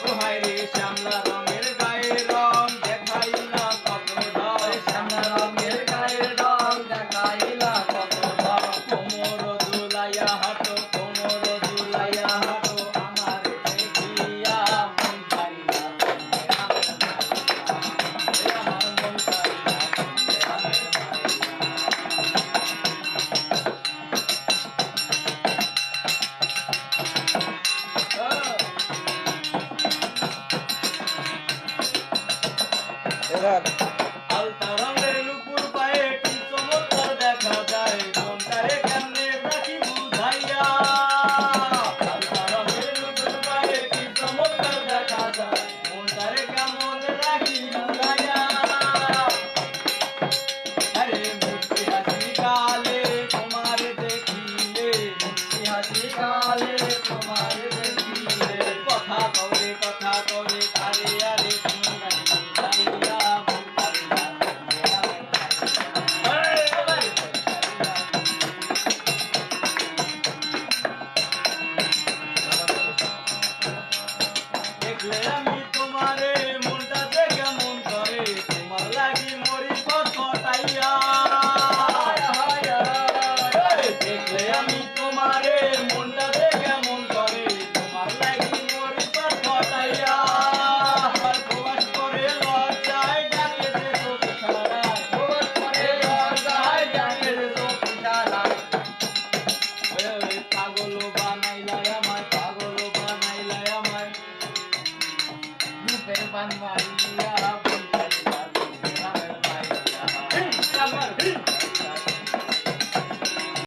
ও হায় রে শ্যামলা রঙের গায়ে রং দেখাইলা কত ঢং শ্যামলা রঙের গায়ে রং দেখাইলা কত ঢং কোমর দুলাইয়া হাঁটো কোমর দুলাইয়া হাঁটো আমার দেখিয়া মন চাইলা আমার মন চাইলা আলতা রঙের নুপুর পায়ে কি চমৎকার দেখা যায় মনটারে কেমনে রাখি বুঝাইয়া আলতা রঙের নুপুর পায়ে কি চমৎকার দেখা যায় মনটারে কেমন রাখি বুঝাইয়া আরে মুক্তি হাসি কালে তোমার দেখিলে মুক্তি হাসি কালে তোমার দেখিলে কথা কবে আরে আরে দেখলে আমি তোমারে মনটাতে কেমন করে তোমার লাগি মরি কটাইয়া দেখলে আমি তোমারে মনটাতে কেমন করে তোমার লাগি মরি কটাইয়া প্রবাস করে লজ্জায় ডাকে যে চোখে সারায় প্রবাস করে লজ্জায় ডাকে যে চোখে সারায় পাগল বানাইলায় আমায় পাগল বানাইলায় আমায় রূপের বান মারিয়া